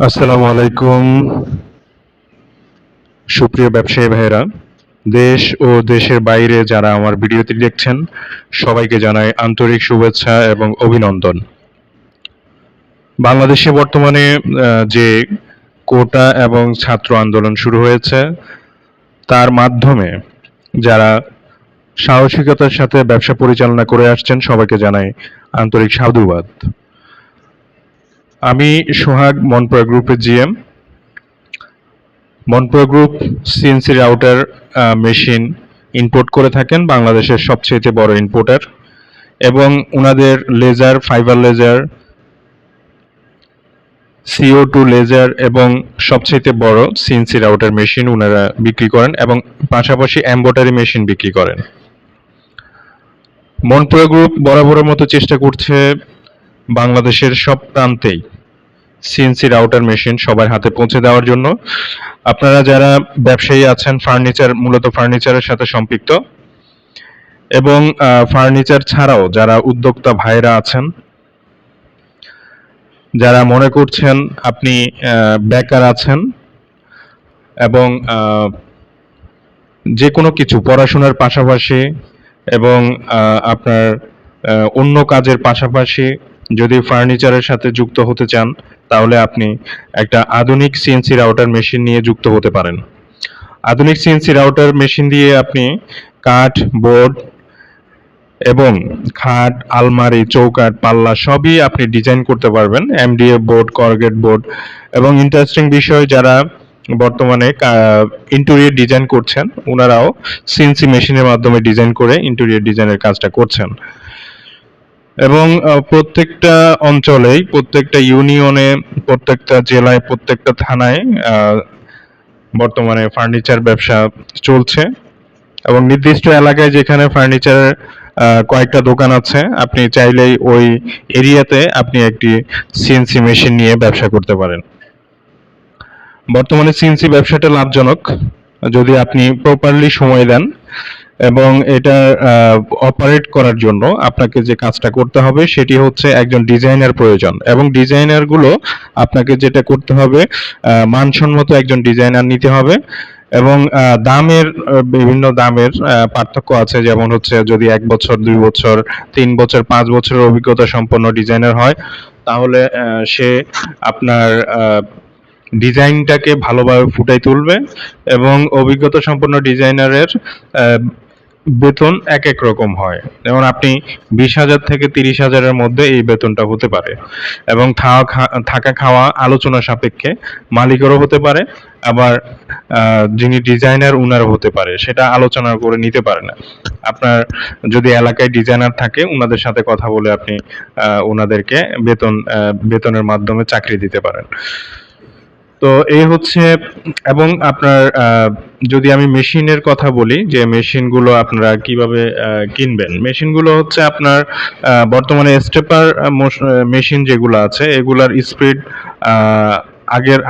আসসালামু আলাইকুম সুপ্রিয় ব্যবসায়ী ভাইয়েরা। দেশ ও দেশের বাইরে যারা আমার ভিডিওটি দেখছেন সবাইকে জানাই আন্তরিক শুভেচ্ছা এবং অভিনন্দন। বাংলাদেশে বর্তমানে যে কোটা এবং ছাত্র আন্দোলন শুরু হয়েছে তার মাধ্যমে যারা সাহসিকতার সাথে ব্যবসা পরিচালনা করে আসছেন সবাইকে জানাই আন্তরিক সাধুবাদ। আমি সোহাগ মনপুরা গ্রুপের GM. Monpura group CNC router machine import করে থাকেন, বাংলাদেশের সবচেয়ে বড় ইম্পোর্টার, এবং ওনাদের laser, fibre laser, CO2 laser এবং সবচেয়ে বড় সিএনসি রাউটার মেশিন ওনারা বিক্রি করেন এবং পাশাপাশি এমব্রয়ডারি মেশিন বিক্রি করেন। মনপুরা গ্রুপ বরাবরের মতো চেষ্টা করছে বাংলাদেশের সব প্রান্তেই সিএনসি রাউটার মেশিন সবার হাতে পৌঁছে দেওয়ার জন্য। আপনারা যারা ব্যবসায়ী আছেন, মূলত ফার্নিচারের সাথে সম্পৃক্ত, এবং ফার্নিচার ছাড়াও যারা উদ্যোক্তা ভাইরা আছেন, যারা মনে করছেন আপনি বেকার আছেন এবং যে কোনো কিছু পড়াশোনার পাশাপাশি এবং আপনার অন্য কাজের পাশাপাশি যদি ফার্নিচারের সাথে যুক্ত হতে চান, তাহলে আপনি একটা আধুনিক সিএনসি রাউটার মেশিন নিয়ে যুক্ত হতে পারেন। আধুনিক সিএনসি রাউটার মেশিন দিয়ে আপনি কাঠ, বোর্ড এবং খাট, আলমারি, চৌকাঠ, পাল্লা সবই আপনি ডিজাইন করতে পারবেন। এমডিএফ বোর্ড, করগেট বোর্ড, এবং ইন্টারেস্টিং বিষয়, যারা বর্তমানে ইন্টেরিয়র ডিজাইন করছেন ওনারাও সিএনসি মেশিনের মাধ্যমে ডিজাইন করে ইন্টেরিয়র ডিজাইনের কাজটা করছেন। এবং প্রত্যেকটা অঞ্চলেই, প্রত্যেকটা ইউনিয়নে, প্রত্যেকটা জেলায়, প্রত্যেকটা থানায় বর্তমানে ফার্নিচার ব্যবসা চলছে। এবং নির্দিষ্ট এলাকায় যেখানে ফার্নিচারের কয়েকটা দোকান আছে, আপনি চাইলেই ওই এরিয়াতে আপনি একটি সিএনসি মেশিন নিয়ে ব্যবসা করতে পারেন। বর্তমানে সিএনসি ব্যবসাটা লাভজনক যদি আপনি প্রপারলি সময় দেন, এবং এটা অপারেট করার জন্য আপনাকে যে কাজটা করতে হবে সেটি হচ্ছে একজন ডিজাইনার প্রয়োজন, এবং ডিজাইনারগুলো আপনাকে যেটা করতে হবে, মানসম্মত একজন ডিজাইনার নিতে হবে। এবং দামের বিভিন্ন দামের পার্থক্য আছে, যেমন হচ্ছে যদি 1 বছর, 2 বছর, 3 বছর, 5 বছরের অভিজ্ঞতা সম্পন্ন ডিজাইনার হয়, তাহলে সে আপনার ডিজাইনটাকে ভালোভাবে ফুটাই তুলবে। এবং অভিজ্ঞতা সম্পন্ন ডিজাইনারের বেতন এক এক রকম হয়, যেমন আপনি 20,000 থেকে 30,000-এর মধ্যে এই বেতনটা হতে পারে। এবং থাকা খাওয়া আলোচনা সাপেক্ষে মালিকেরও হতে পারে, আবার যিনি ডিজাইনার উনারও হতে পারে, সেটা আলোচনা করে নিতে পারে না। আপনার যদি এলাকায় ডিজাইনার থাকে, ওনাদের সাথে কথা বলে আপনি ওনাদেরকে বেতনের মাধ্যমে চাকরি দিতে পারেন। তো এই হচ্ছে। এবং আপনার যদি আমি মেশিনের কথা বলি, যে মেশিনগুলো আপনারা কিভাবে কিনবেন, মেশিনগুলো হচ্ছে আপনার বর্তমানে স্টেপার মেশিন যেগুলো আছে এগুলার স্পিড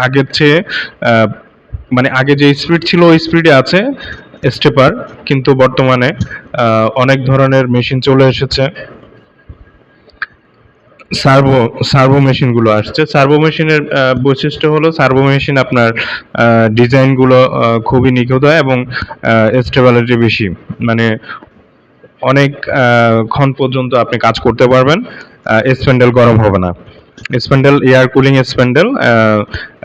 আগের চেয়ে, মানে আগে যে স্পিড ছিল ওই স্পিডে আছে স্টেপার, কিন্তু বর্তমানে অনেক ধরনের মেশিন চলে এসেছে। সার্ভো মেশিনগুলো আসছে। সার্ভো মেশিনের বৈশিষ্ট্য হলো, সার্ভো মেশিন আপনার ডিজাইনগুলো খুবই নিখুঁত হয় এবং স্টেবিলিটি বেশি, মানে অনেক ক্ষণ পর্যন্ত আপনি কাজ করতে পারবেন, স্প্যান্ডেল গরম হবে না। স্প্যান্ডেল এয়ার কুলিং স্প্যান্ডেল,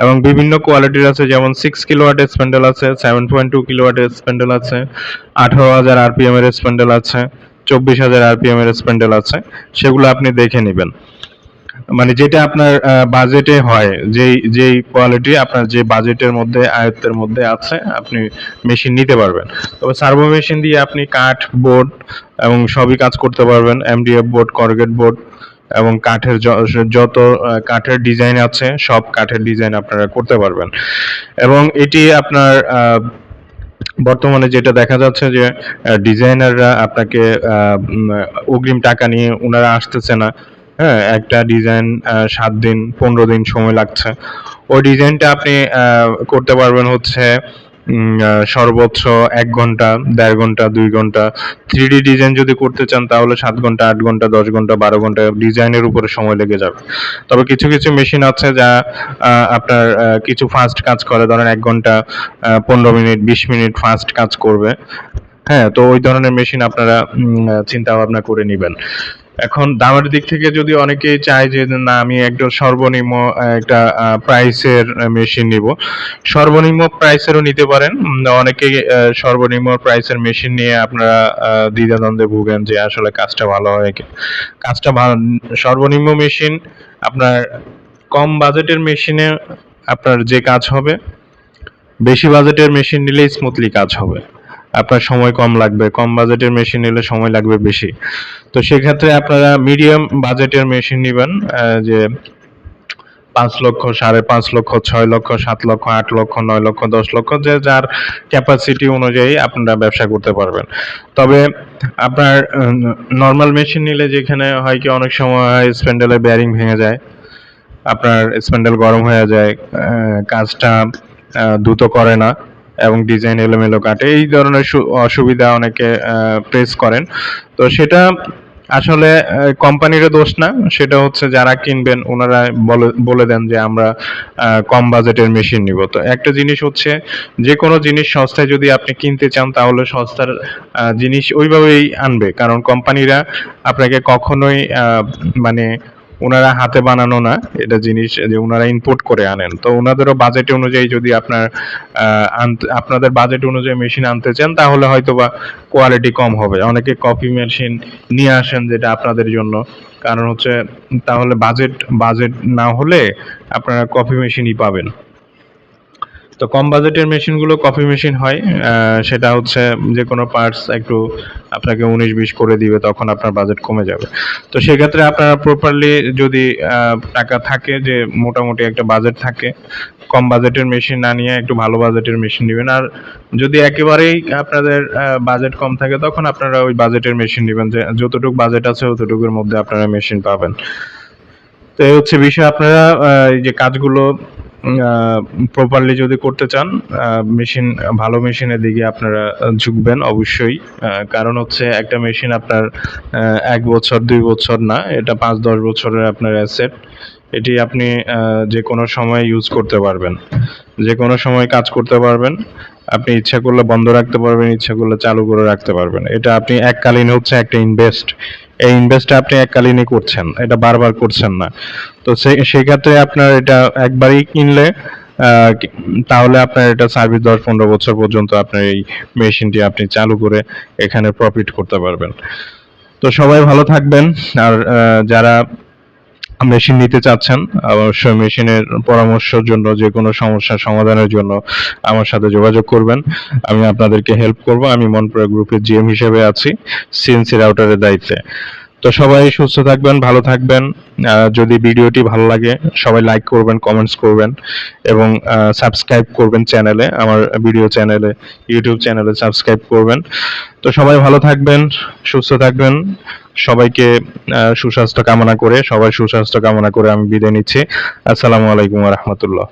এবং বিভিন্ন কোয়ালিটির আছে, যেমন 6 কিলোওয়াট স্প্যান্ডেল আছে, 7.2 কিলোওয়াট স্প্যান্ডেল আছে, 18,000 আরপিএম এর স্প্যান্ডেল আছে, 24,000 আরপিএম এর স্প্যান্ডেল আছে। সেগুলো আপনি দেখে নেবেন, মানে যেটা আপনার বাজেটে হয়, যেই কোয়ালিটি আপনার যে বাজেটের মধ্যে, আয়ত্তের মধ্যে আছে, আপনি মেশিন নিতে পারবেন। তবে সার্ভো মেশিন দিয়ে আপনি কাঠ, বোর্ড এবং সবই কাজ করতে পারবেন। এমডিএফ বোর্ড, করগেট বোর্ড এবং কাঠের যত কাঠের ডিজাইন আছে সব কাঠের ডিজাইন আপনারা করতে পারবেন। এবং এটি আপনার বর্তমানে যেটা দেখা যাচ্ছে যে ডিজাইনাররা আপনাকে অগ্রিম টাকা নিয়ে ওনারা আসতেছে না। হ্যাঁ, একটা ডিজাইন 7 দিন 15 দিন সময় লাগছে। ওই ডিজাইনটা আপনি করতে পারবেন হচ্ছে সর্বোচ্চ ১ ঘন্টা, ১.৫ ঘন্টা, ২ ঘন্টা। 3D ডিজাইন যদি করতে চান তাহলে ৭ ঘন্টা, ৮ ঘন্টা, ১০ ঘন্টা, ১২ ঘন্টা ডিজাইনের উপরে সময় লেগে যাবে। তবে কিছু, কিছু মেশিন আছে যা আপনার কিছু ফাস্ট কাজ করে। ধরেন ১ ঘন্টা ১৫ মিনিট, ২০ মিনিট ফাস্ট কাজ করবে। হ্যাঁ, তো ওই ধরনের মেশিন আপনারা চিন্তা ভাবনা করে নিবেন। এখন দামের দিক থেকে যদি অনেকেই চায় যে না আমি একটা সর্বনিম্ন একটা প্রাইসের মেশিন নিব। সর্বনিম্ন প্রাইসেরও নিতে পারেন। অনেকেই সর্বনিম্ন প্রাইসের মেশিন নিয়ে আপনারা দ্বিধাদ্বন্দ্বে ভোগেন যে আসলে কাজটা ভালো হয় কি? কাজটা সর্বনিম্ন মেশিন আপনার কম বাজেটের মেশিনে আপনার যে কাজ হবে, বেশি বাজেটের মেশিন নিলে স্মুথলি কাজ হবে। আপনার সময় কম লাগবে, কম বাজেটের মেশিন নিলে সময় লাগবে বেশি। তো সেক্ষেত্রে আপনারা মিডিয়াম বাজেটের মেশিন নিবেন, যে ৫ লক্ষ, ৫.৫ লক্ষ, ৬ লক্ষ, ৭ লক্ষ, ৮ লক্ষ, ৯ লক্ষ, ১০ লক্ষ, যে যার ক্যাপাসিটি অনুযায়ী আপনারা ব্যবসা করতে পারবেন। তবে আপনার নরমাল মেশিন নিলে যেখানে হয় কি অনেক সময় স্প্যান্ডেলের বেয়ারিং ভেঙে যায়, আপনার স্প্যান্ডেল গরম হয়ে যায়, কাজটা দ্রুত করে না এবং ডিজাইন এলোমেলো কাটে। এই ধরনের অসুবিধা অনেকে ফেস করেন। তো সেটা আসলে কোম্পানিরও দোষ না, সেটা হচ্ছে যারা কিনবেন ওনারা বলে দেন যে আমরা কম বাজেটের মেশিন নিব। তো একটা জিনিস হচ্ছে যে কোনো জিনিস সস্তায় যদি আপনি কিনতে চান তাহলে সস্তার জিনিস ওইভাবেই আনবে, কারণ কোম্পানিরা আপনাকে কখনোই মানে ওনারা হাতে বানানো না, এটা জিনিস যে ওনারা ইম্পোর্ট করে আনেন। তো ওনাদেরও বাজেট অনুযায়ী যদি আপনাদের বাজেট অনুযায়ী মেশিন আনতে চান তাহলে হয়তোবা কোয়ালিটি কম হবে। অনেকে কপি মেশিন নিয়ে আসেন যেটা আপনাদের জন্য, কারণ হচ্ছে তাহলে বাজেট না হলে আপনারা কপি মেশিনই পাবেন। তো কম বাজেটের মেশিনগুলো কপি মেশিন হয়, সেটা হচ্ছে যে কোনো পার্টস একটু আপনাকে ১৯-২০ করে দিবে, তখন আপনার বাজেট কমে যাবে। তো সেক্ষেত্রে আপনারা প্রপারলি যদি টাকা থাকে, যে মোটামুটি একটা বাজেট থাকে, কম বাজেটের মেশিন না নিয়ে একটু ভালো বাজেটের মেশিন নেবেন। আর যদি একেবারেই আপনাদের বাজেট কম থাকে তখন আপনারা ওই বাজেটের মেশিন নেবেন, যে যতটুকু বাজেট আছে অতটুকুর মধ্যে আপনারা মেশিন পাবেন। তো এই হচ্ছে বিষয়। আপনারা এই যে কাজগুলো প্রপারলি যদি করতে চান, ভালো মেশিনের দিকে আপনারা ঝুঁকবেন অবশ্যই। কারণ হচ্ছে একটা মেশিন আপনার ১ বছর ২ বছর না, এটা ৫-১০ বছরের আপনার অ্যাসেট। এটি আপনি যে কোনো সময় ইউজ করতে পারবেন, যে কোনো সময় কাজ করতে পারবেন। আপনি ইচ্ছা করলে বন্ধ রাখতে পারবেন, ইচ্ছা করলে চালু করে রাখতে পারবেন। এটা আপনি এককালীন হচ্ছে একটা ইনভেস্ট। এই ইনভেস্টটা আপনি এককালীনই করছেন, এটা বারবার করছেন না। তো সেক্ষেত্রে আপনার এটা একবারই কিনলে তাহলে আপনার এটা সার্ভিস ১০-১৫ বছর পর্যন্ত আপনার এই মেশিনটি আপনি চালু করে এখানে প্রফিট করতে পারবেন। তো সবাই ভালো থাকবেন। আর যারা মেশিন নিতে চাচ্ছেন অবশ্যই মেশিনের পরামর্শের জন্য, যে কোনো সমস্যার সমাধানের জন্য আমার সাথে যোগাযোগ করবেন। আমি আপনাদেরকে হেল্প করব। আমি মনপুরা গ্রুপের জিএম হিসেবে আছি, সিএনসি রাউটারের দায়িত্বে। তো সবাই সুস্থ থাকবেন, ভালো থাকবেন। যদি ভিডিওটি ভালো লাগে সবাই লাইক করবেন, কমেন্টস করবেন এবং সাবস্ক্রাইব করবেন চ্যানেলে, আমার ভিডিও চ্যানেলে, ইউটিউব চ্যানেলে সাবস্ক্রাইব করবেন। তো সবাই ভালো থাকবেন, সুস্থ থাকবেন। সবাইকে সুস্বাস্থ্য কামনা করে আমি বিদায় নিচ্ছি। আসসালামু আলাইকুম ওয়া রাহমাতুল্লাহ।